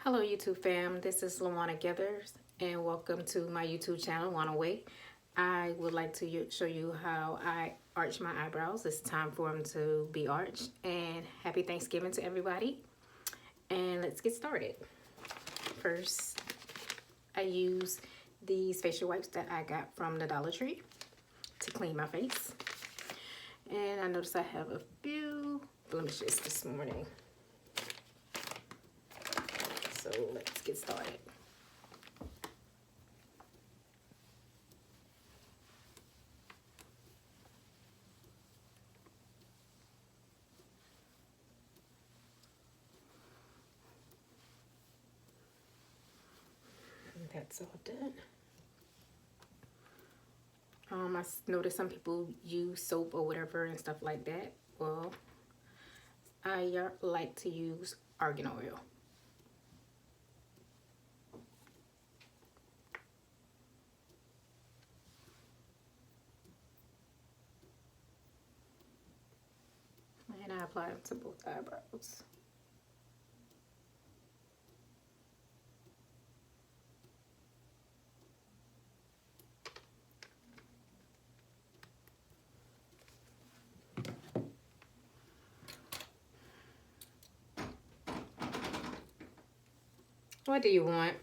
Hello YouTube fam, this is Lawana Gathers and welcome to my YouTube channel, WainaWay. I would like to show you how I arch my eyebrows. It's time for them to be arched, and happy Thanksgiving to everybody. And let's get started. First, I use these facial wipes that I got from the Dollar Tree to clean my face. And I noticed I have a few blemishes this morning. So let's get started. And that's all done. I noticed some people use soap or whatever and stuff like that. Well, I like to use argan oil. And I apply it to both eyebrows. What do you want?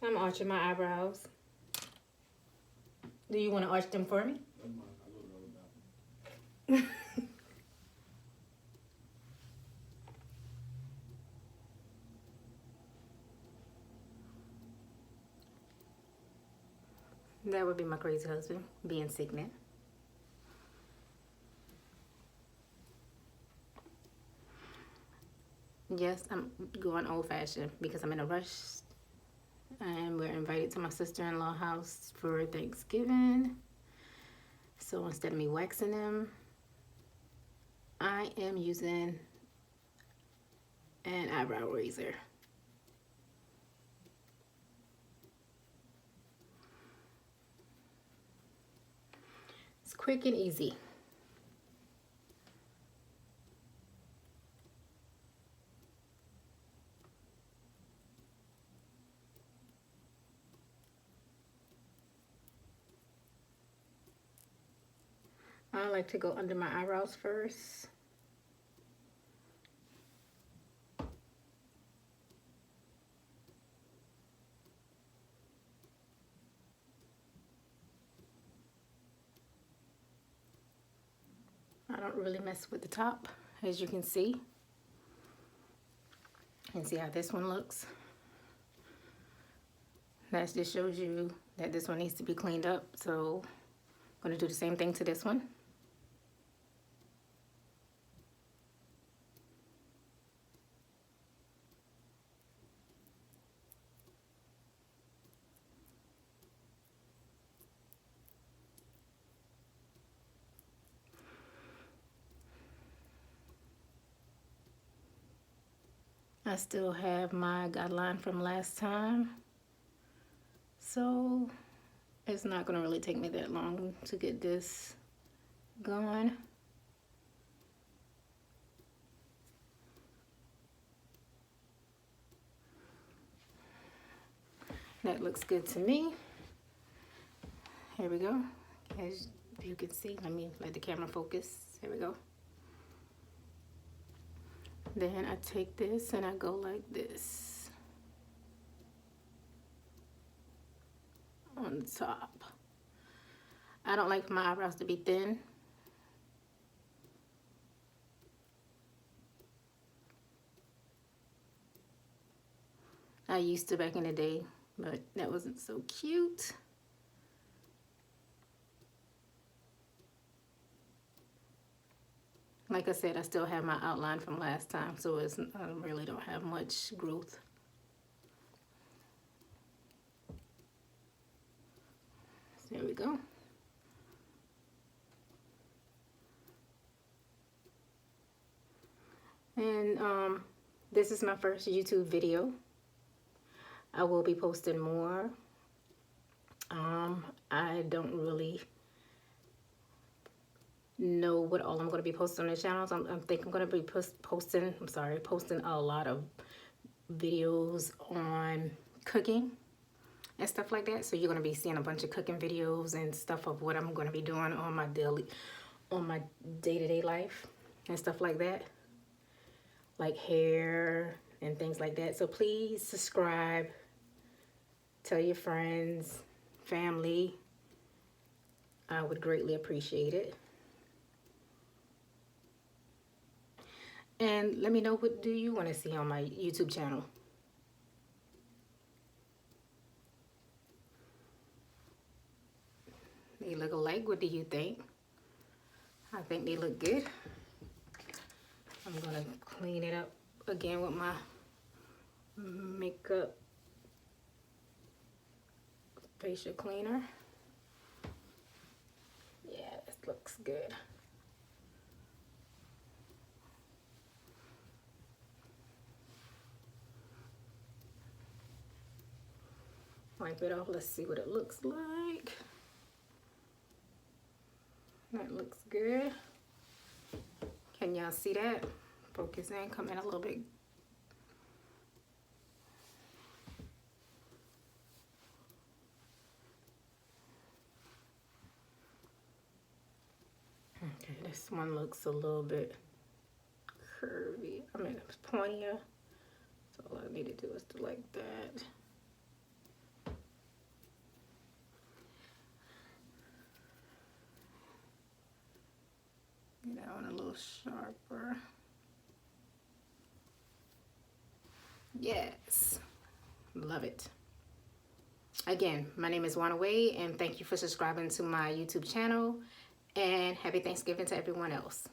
I'm arching my eyebrows. Do you want to arch them for me? That would be my crazy husband being sick now. Yes, I'm going old-fashioned because I'm in a rush. And we're invited to my sister-in-law's house for Thanksgiving. So instead of me waxing them, I am using an eyebrow razor. It's quick and easy. I like to go under my eyebrows first. I don't really mess with the top, as you can see. And see how this one looks. That just shows you that this one needs to be cleaned up. So I'm going to do the same thing to this one. I still have my guideline from last time, so it's not going to really take me that long to get this going. That looks good to me. Here we go. As you can see, let me let the camera focus. Here we go. Then I take this and I go like this on the top. I don't like my eyebrows to be thin. I used to back in the day, but that wasn't so cute. Like I said, I still have my outline from last time, so I really don't have much growth. So there we go. And this is my first YouTube video. I will be posting more. I don't really know what all I'm going to be posting on the channels. I think I'm going to be posting a lot of videos on cooking and stuff like that. So you're going to be seeing a bunch of cooking videos and stuff of what I'm going to be doing on my day-to-day life and stuff like that, like hair and things like that. So please subscribe, tell your friends, family. I would greatly appreciate it. And let me know, what do you want to see on my YouTube channel? They look alike. What do you think? I think they look good. I'm gonna clean it up again with my makeup facial cleaner. Yeah, this looks good. Wipe it off. Let's see what it looks like. That looks good. Can y'all see that? Focus in, come in a little bit. Okay, this one looks a little bit curvy. I mean, it's pointier. So all I need to do is do like that. Get that one a little sharper. Yes, love it. Again, my name is WainaWay, and thank you for subscribing to my YouTube channel, and happy Thanksgiving to everyone else.